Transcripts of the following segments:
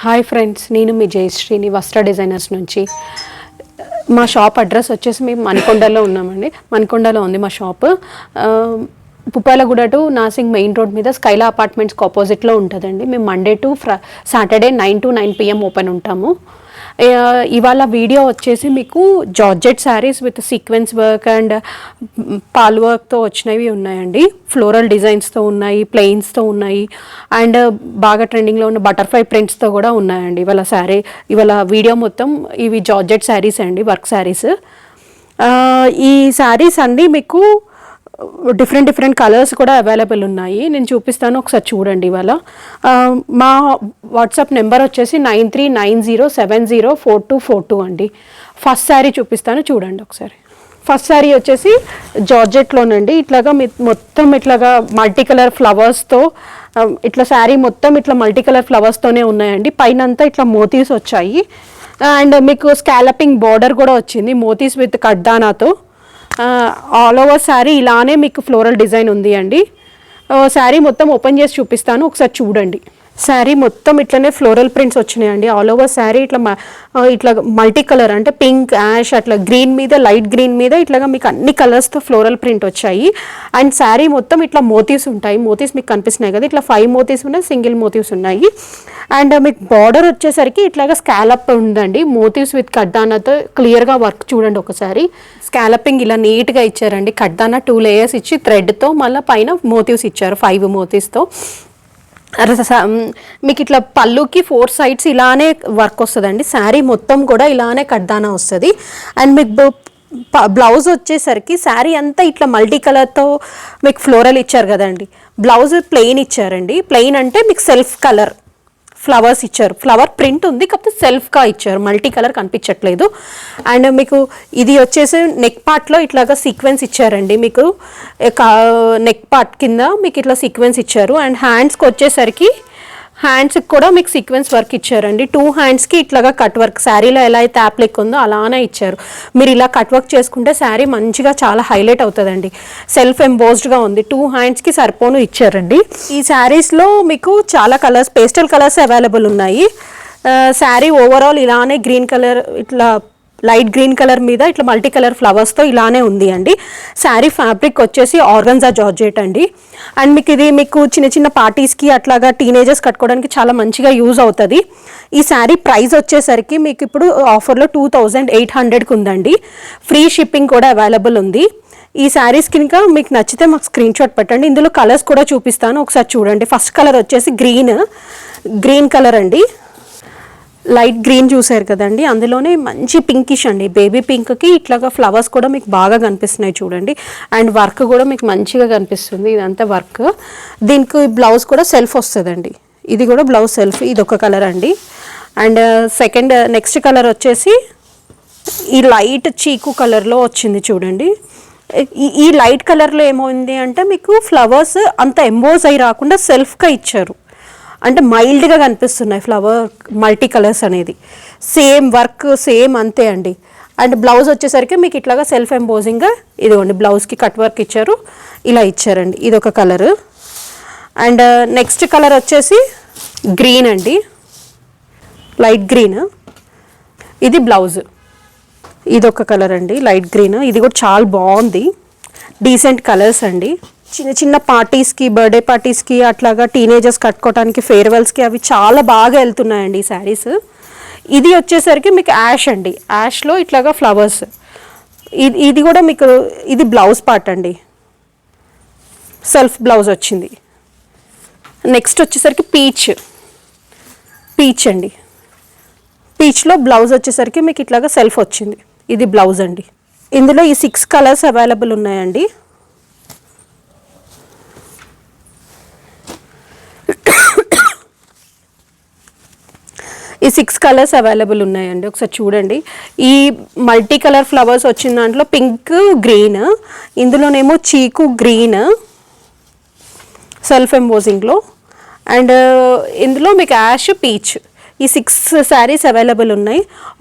Hi friends, నేను మీ జయశ్రీని వస్త్ర designers నుంచి. మా షాప్ అడ్రస్ వచ్చేసి మేము మణికొండలో ఉన్నామండి. మణికొండలో ఉంది మా షాప్. పుప్పాలగూడ టు నాసింగ్ మెయిన్ రోడ్ మీద స్కైలా అపార్ట్మెంట్స్కి ఆపోజిట్లో ఉంటుందండి. మేము Monday to Saturday 9 to 9 PM open ఉంటాము. ఇవాళ వీడియో వచ్చేసి మీకు georgette saris with sequence work and పాల్ వర్క్తో వచ్చినవి ఉన్నాయండి. ఫ్లోరల్ డిజైన్స్తో ఉన్నాయి, ప్లెయిన్స్తో ఉన్నాయి అండ్ బాగా ట్రెండింగ్లో ఉన్న బటర్ఫ్లై ప్రింట్స్తో కూడా ఉన్నాయండి. ఇవాళ వీడియో మొత్తం ఇవి జార్జెట్ శారీస్ అండి, వర్క్ శారీస్. ఈ శారీస్ అండి మీకు డిఫరెంట్ కలర్స్ కూడా అవైలబుల్ ఉన్నాయి. నేను చూపిస్తాను, ఒకసారి చూడండి. ఇవాళ మా వాట్సాప్ నెంబర్ వచ్చేసి 9390704242 అండి. ఫస్ట్ శారీ చూపిస్తాను, చూడండి ఒకసారి. ఫస్ట్ శారీ వచ్చేసి జార్జెట్లోనండి. ఇట్లాగా మొత్తం ఇట్లాగా మల్టీ కలర్ ఫ్లవర్స్తో ఇట్లా శారీ మొత్తం ఇట్లా మల్టీ కలర్ ఫ్లవర్స్తోనే ఉన్నాయండి. పైన అంతా ఇట్లా మోతీస్ వచ్చాయి అండ్ మీకు స్కాలపింగ్ బార్డర్ కూడా వచ్చింది మోతీస్ విత్ కడ్దానాతో. ఆల్ ఓవర్ శారీ ఇలానే మీకు ఫ్లోరల్ డిజైన్ ఉంది అండి. శారీ మొత్తం ఓపెన్ చేసి చూపిస్తాను, ఒకసారి చూడండి. శారీ మొత్తం ఇట్లనే ఫ్లోరల్ ప్రింట్స్ వచ్చినాయండి. ఆల్ ఓవర్ శారీ ఇట్లా మల్టీ కలర్ అంటే పింక్, యాష్, అట్లా గ్రీన్ మీద, లైట్ గ్రీన్ మీద ఇట్లాగా మీకు అన్ని కలర్స్తో ఫ్లోరల్ ప్రింట్ వచ్చాయి. అండ్ శారీ మొత్తం ఇట్లా మోతీస్ ఉంటాయి. మోతీస్ మీకు కనిపిస్తున్నాయి కదా, ఇట్లా 5 మోతీస్ ఉన్నాయి, సింగిల్ మోతీవ్స్ ఉన్నాయి. అండ్ మీకు బార్డర్ వచ్చేసరికి ఇట్లాగా స్కాలప్ ఉందండి, మోతీవ్స్ విత్ కడ్దానాతో. క్లియర్గా వర్క్ చూడండి ఒకసారి. స్కాలపింగ్ ఇలా నీట్గా ఇచ్చారండి. కడ్దానా 2 లేయర్స్ ఇచ్చి థ్రెడ్తో మళ్ళీ పైన మోతీవ్స్ ఇచ్చారు 5 మోతీవ్స్తో. మీకు ఇట్లా పళ్ళుకి 4 sides ఇలానే వర్క్ వస్తుందండి. శారీ మొత్తం కూడా ఇలానే కడ్దానా వస్తుంది. అండ్ మీకు బ్లౌజ్ వచ్చేసరికి శారీ అంతా ఇట్లా మల్టీ కలర్తో మీకు ఫ్లోరల్ ఇచ్చారు కదండి. బ్లౌజ్ ప్లెయిన్ ఇచ్చారండి. ప్లెయిన్ అంటే మీకు సెల్ఫ్ కలర్ ఫ్లవర్స్ ఇచ్చారు, ఫ్లవర్ ప్రింట్ ఉంది కాకపోతే సెల్ఫ్గా ఇచ్చారు, మల్టీ కలర్ కనిపించట్లేదు. అండ్ మీకు ఇది వచ్చేసి నెక్ పార్ట్లో ఇట్లాగా సీక్వెన్స్ ఇచ్చారండి. మీకు నెక్ పార్ట్ కింద మీకు ఇట్లా సీక్వెన్స్ ఇచ్చారు. అండ్ హ్యాండ్స్కి వచ్చేసరికి హ్యాండ్స్కి కూడా మీకు సీక్వెన్స్ వర్క్ ఇచ్చారండి. 2 handsకి ఇట్లాగా కట్ వర్క్, శారీలో ఎలా అయితే యాప్ లెక్క ఉందో అలానే ఇచ్చారు. మీరు ఇలా కట్ వర్క్ చేసుకుంటే శారీ మంచిగా చాలా హైలైట్ అవుతుందండి. సెల్ఫ్ ఎంబోస్డ్గా ఉంది. 2 handsకి సరిపోను ఇచ్చారండి. ఈ శారీస్లో మీకు చాలా కలర్స్, పేస్టల్ కలర్స్ అవైలబుల్ ఉన్నాయి. శారీ ఓవరాల్ ఇలానే గ్రీన్ కలర్, ఇట్లా లైట్ గ్రీన్ కలర్ మీద ఇట్లా మల్టీ కలర్ ఫ్లవర్స్తో ఇలానే ఉంది అండి. శారీ ఫ్యాబ్రిక్ వచ్చేసి ఆర్గన్జా జార్జెట్ అండి. అండ్ మీకు చిన్న పార్టీస్కి అట్లాగా టీనేజర్స్ కట్టుకోవడానికి చాలా మంచిగా యూజ్ అవుతుంది. ఈ శారీ ప్రైస్ వచ్చేసరికి మీకు ఇప్పుడు ఆఫర్లో 2800కి ఉందండి. ఫ్రీ షిప్పింగ్ కూడా అవైలబుల్ ఉంది. ఈ శారీస్ కనుక మీకు నచ్చితే మాకు స్క్రీన్ షాట్ పెట్టండి. ఇందులో కలర్స్ కూడా చూపిస్తాను, ఒకసారి చూడండి. ఫస్ట్ కలర్ వచ్చేసి గ్రీన్ కలర్ అండి. లైట్ గ్రీన్ చూసారు కదండి, అందులోనే మంచి పింకిష్ అండి, బేబీ పింక్కి ఇట్లాగా ఫ్లవర్స్ కూడా మీకు బాగా కనిపిస్తున్నాయి చూడండి. అండ్ వర్క్ కూడా మీకు మంచిగా కనిపిస్తుంది, ఇదంతా వర్క్. దీనికి బ్లౌజ్ కూడా సెల్ఫ్ వస్తుందండి. ఇది కూడా బ్లౌజ్ సెల్ఫ్. ఇది ఒక కలర్ అండి. అండ్ నెక్స్ట్ కలర్ వచ్చేసి ఈ లైట్ చీకు కలర్లో వచ్చింది చూడండి. ఈ లైట్ కలర్లో ఏమైంది అంటే మీకు ఫ్లవర్స్ అంత ఎంబోజ్ అయి రాకుండా సెల్ఫ్గా ఇచ్చారు, అంటే మైల్డ్గా కనిపిస్తున్నాయి ఫ్లవర్ మల్టీ కలర్స్ అనేది. సేమ్ వర్క్ సేమ్ అంతే అండి. అండ్ బ్లౌజ్ వచ్చేసరికి మీకు ఇట్లాగా సెల్ఫ్ ఎంబోజింగ్గా ఇదిగోండి, బ్లౌజ్కి కట్ వర్క్ ఇచ్చారు, ఇలా ఇచ్చారండి. ఇది ఒక కలరు. అండ్ నెక్స్ట్ కలర్ వచ్చేసి గ్రీన్ అండి, లైట్ గ్రీన్. ఇది బ్లౌజ్. ఇది ఒక కలర్ అండి, లైట్ గ్రీన్. ఇది కూడా చాలా బాగుంది, డీసెంట్ కలర్స్ అండి. చిన్న పార్టీస్కి, బర్త్డే పార్టీస్కి అట్లాగా టీనేజర్స్ కట్టుకోవడానికి, ఫేర్వెల్స్కి అవి చాలా బాగా వెళ్తున్నాయండి ఈ శారీస్. ఇది వచ్చేసరికి మీకు యాష్ అండి, యాష్లో ఇట్లాగా ఫ్లవర్స్. ఇది కూడా మీకు ఇది బ్లౌజ్ పార్ట్ అండి, సెల్ఫ్ బ్లౌజ్ వచ్చింది. నెక్స్ట్ వచ్చేసరికి పీచ్ అండి. పీచ్లో బ్లౌజ్ వచ్చేసరికి మీకు ఇట్లాగా సెల్ఫ్ వచ్చింది. ఇది బ్లౌజ్ అండి. ఇందులో ఈ 6 కలర్స్ అవైలబుల్ ఉన్నాయండి. ఈ 6 కలర్స్ అవైలబుల్ ఉన్నాయండి, ఒకసారి చూడండి. ఈ మల్టీ కలర్ ఫ్లవర్స్ వచ్చిన దాంట్లో పింక్, గ్రీన్, ఇందులోనేమో చీకు గ్రీన్ సెల్ఫ్ ఎంబోజింగ్లో. అండ్ ఇందులో మీకు యాష్, పీచ్. ఈ 6 శారీస్ అవైలబుల్ ఉన్నాయి.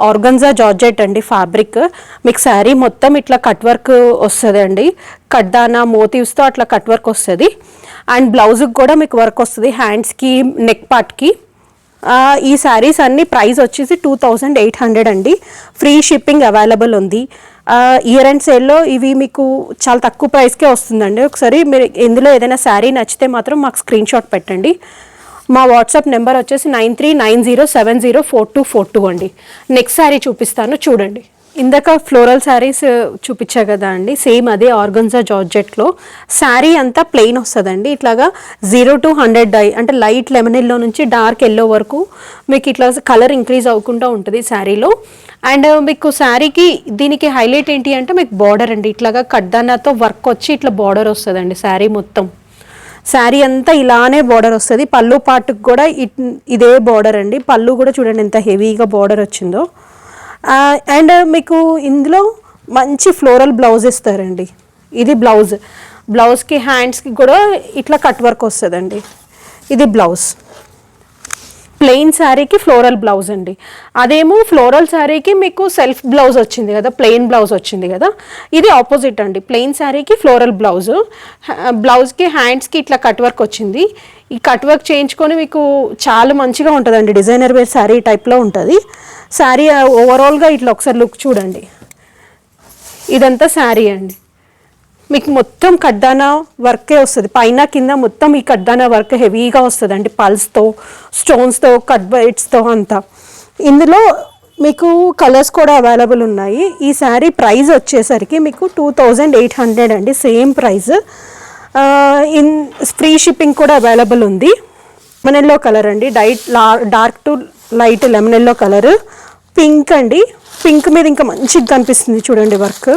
ఆర్గన్జా జార్జెట్ అండి ఫ్యాబ్రిక్. మీకు శారీ మొత్తం ఇట్లా కట్ వర్క్ వస్తుంది అండి, కడ్దానా మోటివ్స్తో అట్లా కట్ వర్క్ వస్తుంది. అండ్ బ్లౌజ్కి కూడా మీకు వర్క్ వస్తుంది, హ్యాండ్స్కి, నెక్ పార్ట్కి. ఈ శారీస్ అన్ని ప్రైస్ వచ్చేసి 2800 అండి. ఫ్రీ షిప్పింగ్ అవైలబుల్ ఉంది. ఇయర్ అండ్ సేల్లో ఇవి మీకు చాలా తక్కువ ప్రైస్కే వస్తుందండి. ఒకసారి మీరు ఇందులో ఏదైనా శారీ నచ్చితే మాత్రం మాకు స్క్రీన్ షాట్ పెట్టండి. మా వాట్సాప్ నెంబర్ వచ్చేసి 9390704242 అండి. నెక్స్ట్ శారీ చూపిస్తాను చూడండి. ఇందాక ఫ్లోరల్ శారీస్ చూపించా కదా అండి, సేమ్ అదే ఆర్గన్జా జార్జెట్లో శారీ అంతా ప్లెయిన్ వస్తుందండి. ఇట్లాగా 0 to 100 డై అంటే లైట్ లెమన్ ఎల్లో నుంచి డార్క్ ఎల్లో వరకు మీకు ఇట్లా కలర్ ఇంక్రీజ్ అవ్వకుండా ఉంటుంది శారీలో. అండ్ మీకు శారీకి దీనికి హైలైట్ ఏంటి అంటే మీకు బార్డర్ అండి, ఇట్లాగా కడ్దానాతో వర్క్ వచ్చి ఇట్లా బార్డర్ వస్తుందండి శారీ మొత్తం. శారీ అంతా ఇలానే బార్డర్ వస్తుంది. పళ్ళు పాటుకు కూడా ఇదే బార్డర్ అండి. పళ్ళు కూడా చూడండి ఎంత హెవీగా బార్డర్ వచ్చిందో. అండ్ మీకు ఇందులో మంచి ఫ్లోరల్ బ్లౌజ్ ఇస్తారండి. ఇది బ్లౌజ్కి హ్యాండ్స్కి కూడా ఇట్లా కట్ వర్క్ వస్తుందండి. ఇది బ్లౌజ్, ప్లెయిన్ శారీకి ఫ్లోరల్ బ్లౌజ్ అండి. అదేమో ఫ్లోరల్ శారీకి మీకు సెల్ఫ్ బ్లౌజ్ వచ్చింది కదా, ప్లెయిన్ బ్లౌజ్ వచ్చింది కదా. ఇది ఆపోజిట్ అండి, ప్లెయిన్ శారీకి ఫ్లోరల్ బ్లౌజ్కి హ్యాండ్స్కి ఇట్లా కట్ వర్క్ వచ్చింది. ఈ కట్ వర్క్ చేయించుకొని మీకు చాలా మంచిగా ఉంటుందండి. డిజైనర్ వేర్ శారీ టైప్లో ఉంటుంది. శారీ ఓవరాల్గా ఇట్లా ఒకసారి లుక్ చూడండి. ఇదంతా శారీ అండి. మీకు మొత్తం కడ్దానా వర్కే వస్తుంది, పైన కింద మొత్తం ఈ కడ్దానా వర్క్ హెవీగా వస్తుంది అండి. పల్స్తో, స్టోన్స్తో, కట్ బైట్స్తో అంతా. ఇందులో మీకు కలర్స్ కూడా అవైలబుల్ ఉన్నాయి. ఈ శారీ ప్రైస్ వచ్చేసరికి మీకు 2800 అండి, సేమ్ ప్రైస్. ఫ్రీ షిప్పింగ్ కూడా అవైలబుల్ ఉంది. లెమన్ ఎల్లో కలర్ అండి, dark to light lemon yellow colour. Pink అండి, పింక్ మీద ఇంకా మంచిగా కనిపిస్తుంది చూడండి వర్క్.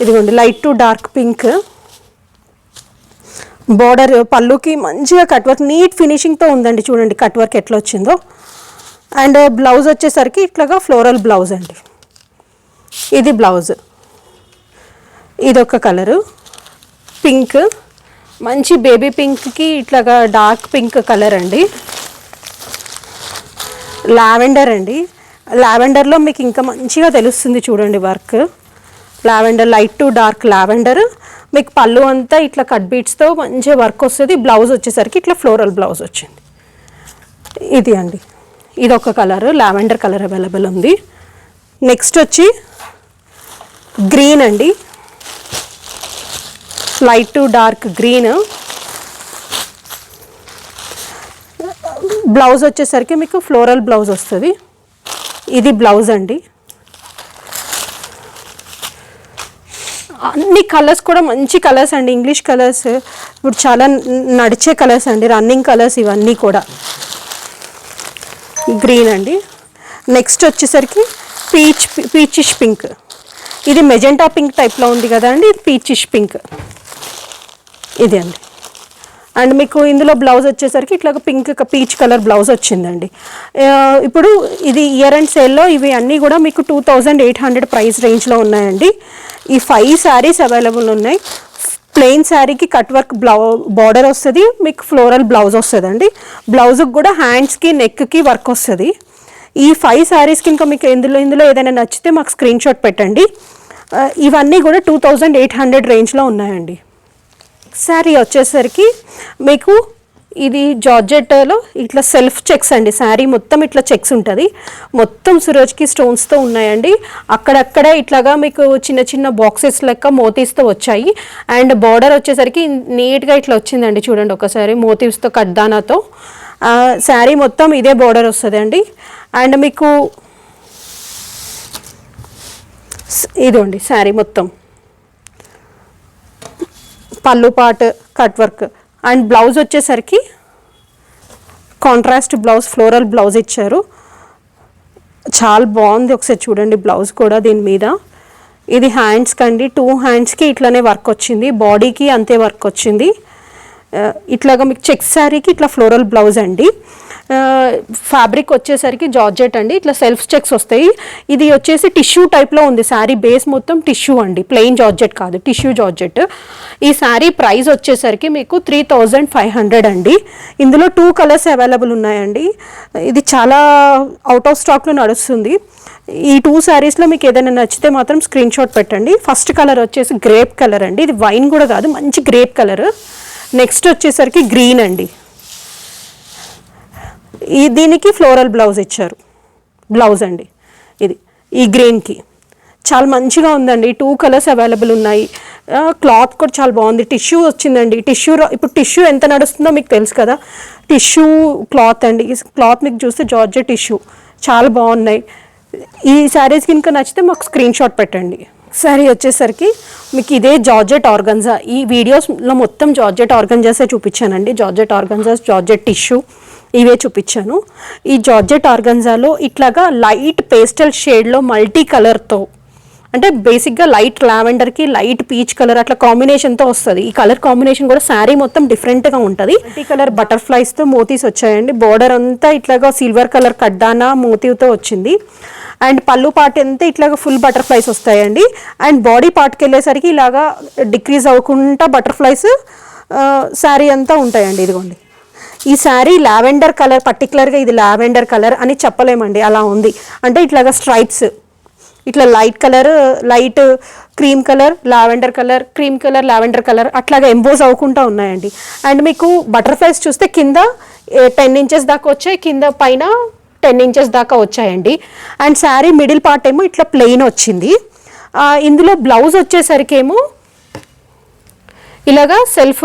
ఇదిగోండి light to dark pink. Border పళ్ళుకి మంచిగా కట్ వర్క్ నీట్ ఫినిషింగ్తో ఉందండి. చూడండి కట్ వర్క్ ఎట్లా వచ్చిందో. అండ్ బ్లౌజ్ వచ్చేసరికి ఇట్లాగా ఫ్లోరల్ బ్లౌజ్ అండి. ఇది బ్లౌజ్, ఇదొక కలరు పింక్, మంచి బేబీ పింక్కి ఇట్లాగా డార్క్ పింక్ కలర్ అండి. లావెండర్ అండి, లావెండర్లో మీకు ఇంకా మంచిగా తెలుస్తుంది చూడండి work. Lavender, light to dark lavender. మీకు పళ్ళు అంతా ఇట్లా కట్ బీట్స్తో మంచిగా వర్క్ వస్తుంది. బ్లౌజ్ వచ్చేసరికి ఇట్లా ఫ్లోరల్ బ్లౌజ్ వచ్చింది. ఇది అండి, ఇది ఒక కలర్, లావెండర్ కలర్ అవైలబుల్ ఉంది. నెక్స్ట్ వచ్చి గ్రీన్ అండి, light to dark green. Blouse వచ్చేసరికి మీకు ఫ్లోరల్ బ్లౌజ్ వస్తుంది. ఇది బ్లౌజ్ అండి. అన్ని కలర్స్ కూడా మంచి కలర్స్ అండి, ఇంగ్లీష్ కలర్స్, ఇప్పుడు చాలా నడిచే కలర్స్ అండి, రన్నింగ్ కలర్స్ ఇవన్నీ కూడా. గ్రీన్ అండి. నెక్స్ట్ వచ్చేసరికి పీచిష్ పింక్. ఇది మెజెంటా పింక్ టైప్లో ఉంది కదా అండి, ఇది పీచిష్ పింక్. ఇది అండి. అండ్ మీకు ఇందులో బ్లౌజ్ వచ్చేసరికి ఇట్లా పింక్ పీచ్ కలర్ బ్లౌజ్ వచ్చిందండి. ఇప్పుడు ఇది ఇయర్ అండ్ సేల్లో ఇవి అన్నీ కూడా మీకు 2800 ప్రైస్ రేంజ్లో ఉన్నాయండి. ఈ 5 శారీస్ అవైలబుల్ ఉన్నాయి. ప్లెయిన్ శారీకి కట్ వర్క్ బార్డర్ వస్తుంది, మీకు ఫ్లోరల్ బ్లౌజ్ వస్తుందండి. బ్లౌజ్కి కూడా హ్యాండ్స్కి నెక్కి వర్క్ వస్తుంది. ఈ 5 శారీస్కి ఇంకా మీకు ఇందులో ఏదైనా నచ్చితే మాకు స్క్రీన్ షాట్ పెట్టండి. ఇవన్నీ కూడా 2800 రేంజ్లో ఉన్నాయండి. శారీ వచ్చేసరికి మీకు ఇది జార్జెట్లో ఇట్లా సెల్ఫ్ చెక్స్ అండి. శారీ మొత్తం ఇట్లా చెక్స్ ఉంటుంది, మొత్తం సురోజ్కి స్టోన్స్తో ఉన్నాయండి. అక్కడక్కడ ఇట్లాగా మీకు చిన్న చిన్న బాక్సెస్ లెక్క మోతీస్తో వచ్చాయి. అండ్ బార్డర్ వచ్చేసరికి నీట్గా ఇట్లా వచ్చిందండి చూడండి ఒకసారి, మోతీస్తో కడ్దానాతో. శారీ మొత్తం ఇదే బార్డర్ వస్తుంది అండి. అండ్ మీకు ఇదండి శారీ మొత్తం పళ్ళు pot cut work. And blouse వచ్చేసరికి కాంట్రాస్ట్ బ్లౌజ్, ఫ్లోరల్ బ్లౌజ్ ఇచ్చారు, చాలా బాగుంది. ఒకసారి చూడండి బ్లౌజ్ కూడా దీని మీద. ఇది హ్యాండ్స్కి అండి, 2 హ్యాండ్స్కి ఇట్లానే వర్క్ వచ్చింది, బాడీకి అంతే వర్క్ వచ్చింది. ఇట్లాగా మీకు చెక్ శారీకి ఇట్లా ఫ్లోరల్ బ్లౌజ్ అండి. ఫ్యాబ్రిక్ వచ్చేసరికి జార్జెట్ అండి, ఇట్లా సెల్ఫ్ చెక్స్ వస్తాయి. ఇది వచ్చేసి టిష్యూ టైప్లో ఉంది శారీ, బేస్ మొత్తం టిష్యూ అండి, ప్లెయిన్ జార్జెట్ కాదు, టిష్యూ జార్జెట్. ఈ శారీ ప్రైస్ వచ్చేసరికి మీకు 3500 అండి. ఇందులో 2 కలర్స్ అవైలబుల్ ఉన్నాయండి. ఇది చాలా అవుట్ ఆఫ్ స్టాక్లో నడుస్తుంది. ఈ 2 శారీస్లో మీకు ఏదైనా నచ్చితే మాత్రం స్క్రీన్ షాట్ పెట్టండి. ఫస్ట్ కలర్ వచ్చేసి గ్రేప్ కలర్ అండి, ఇది వైన్ కూడా కాదు, మంచి గ్రేప్ కలర్. నెక్స్ట్ వచ్చేసరికి గ్రీన్ అండి, దీనికి ఫ్లోరల్ బ్లౌజ్ ఇచ్చారు. బ్లౌజ్ అండి ఇది, ఈ గ్రీన్కి చాలా మంచిగా ఉందండి. 2 కలర్స్ అవైలబుల్ ఉన్నాయి. క్లాత్ కూడా చాలా బాగుంది. టిష్యూ వచ్చిందండి. ఇప్పుడు టిష్యూ ఎంత నడుస్తుందో మీకు తెలుసు కదా, టిష్యూ క్లాత్ అండి. క్లాత్ మీకు చూస్తే జార్జెట్ టిష్యూ చాలా బాగున్నాయి. ఈ శారీస్ కనుక నచ్చితే మాకు స్క్రీన్ షాట్ పెట్టండి. శారీ వచ్చేసరికి మీకు ఇదే జార్జెట్ ఆర్గన్జా. ఈ వీడియోస్లో మొత్తం జార్జెట్ ఆర్గన్జాసే చూపించానండి. జార్జెట్ ఆర్గన్జాస్, జార్జెట్ టిష్యూ ఇవే చూపించాను. ఈ జార్జెట్ ఆర్గన్జాలో ఇట్లాగా లైట్ పేస్టల్ షేడ్లో మల్టీ కలర్తో, అంటే బేసిక్గా లైట్ లావెండర్కి లైట్ పీచ్ కలర్ అట్లా కాంబినేషన్తో వస్తుంది. ఈ కలర్ కాంబినేషన్ కూడా శారీ మొత్తం డిఫరెంట్గా ఉంటుంది. మల్టీ కలర్ బటర్ఫ్లైస్తో మోతీస్ వచ్చాయండి. బార్డర్ అంతా ఇట్లాగా సిల్వర్ కలర్ కడ్డానా మోతీతో వచ్చింది. అండ్ పళ్ళు పార్ట్ అంతా ఇట్లాగా ఫుల్ బటర్ఫ్లైస్ వస్తాయండి. అండ్ బాడీ పార్ట్కి వెళ్ళేసరికి ఇలాగా డిక్రీజ్ అవ్వకుండా బటర్ఫ్లైస్ శారీ అంతా ఉంటాయండి. ఇదిగోండి, ఈ శారీ లావెండర్ కలర్, పర్టికులర్గా ఇది లావెండర్ కలర్ అని చెప్పలేమండి, అలా ఉంది. అంటే ఇట్లాగా స్ట్రైప్స్ ఇట్లా light colour, light cream colour, lavender colour, cream colour, lavender colour అట్లాగా ఎంబోజ్ అవ్వకుండా ఉన్నాయండి. అండ్ మీకు బటర్ఫ్లైస్ చూస్తే కింద 10 ఇంచెస్ దాకా వచ్చాయి, కింద పైన 10 ఇంచెస్ దాకా వచ్చాయండి. అండ్ శారీ మిడిల్ పార్ట్ ఏమో ఇట్లా ప్లెయిన్ వచ్చింది. ఇందులో బ్లౌజ్ వచ్చేసరికి ఏమో ఇలాగా సెల్ఫ్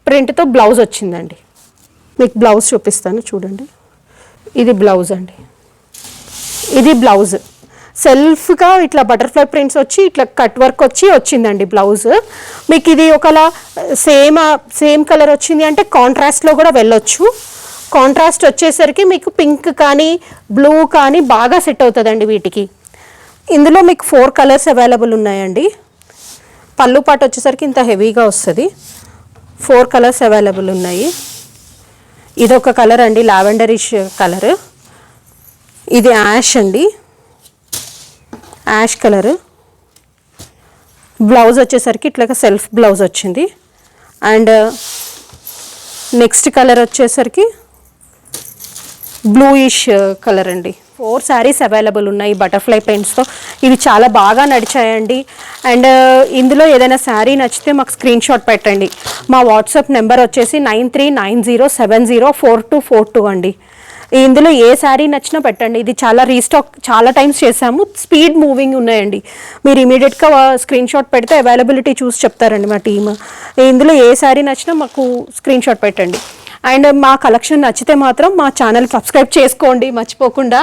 ప్రింట్తో బ్లౌజ్ వచ్చిందండి. మీకు బ్లౌజ్ చూపిస్తాను చూడండి. ఇది బ్లౌజ్ అండి. ఇది బ్లౌజ్ సెల్ఫ్గా ఇట్లా బటర్ఫ్లై ప్రింట్స్ వచ్చి ఇట్లా కట్ వర్క్ వచ్చిందండి బ్లౌజ్. మీకు ఇది ఒకలా సేమ్ కలర్ వచ్చింది అంటే కాంట్రాస్ట్లో కూడా వెళ్ళొచ్చు. కాంట్రాస్ట్ వచ్చేసరికి మీకు పింక్ కానీ బ్లూ కానీ బాగా సెట్ అవుతుందండి వీటికి. ఇందులో మీకు 4 కలర్స్ అవైలబుల్ ఉన్నాయండి. పళ్ళు పాటు వచ్చేసరికి ఇంత హెవీగా వస్తుంది. 4 కలర్స్ అవైలబుల్ ఉన్నాయి. ఇదొక కలర్ అండి, లావెండరిష్ కలర్. ఇది యాష్ అండి, యాష్ కలర్. బ్లౌజ్ వచ్చేసరికి ఇట్లాగా సెల్ఫ్ బ్లౌజ్ వచ్చింది. అండ్ నెక్స్ట్ కలర్ వచ్చేసరికి బ్లూయిష్ కలర్ అండి. 4 శారీస్ అవైలబుల్ ఉన్నాయి బటర్ఫ్లై ప్రింట్స్తో. ఇవి చాలా బాగా నడిచాయండి. అండ్ ఇందులో ఏదైనా శారీ నచ్చితే మాకు స్క్రీన్ షాట్ పెట్టండి. మా వాట్సాప్ నెంబర్ వచ్చేసి 9390704242 అండి. ఇందులో ఏ శారీ నచ్చినా పెట్టండి. ఇది చాలా రీస్టాక్ చాలా టైమ్స్ చేసాము, స్పీడ్ మూవింగ్ ఉన్నాయండి. మీరు ఇమీడియట్గా స్క్రీన్ షాట్ పెడితే అవైలబిలిటీ చూసి చెప్తారండి మా టీమ్. ఇందులో ఏ శారీ నచ్చినా మాకు స్క్రీన్ షాట్ పెట్టండి. అండ్ మా కలెక్షన్ నచ్చితే మాత్రం మా ఛానల్ సబ్స్క్రైబ్ చేసుకోండి మర్చిపోకుండా.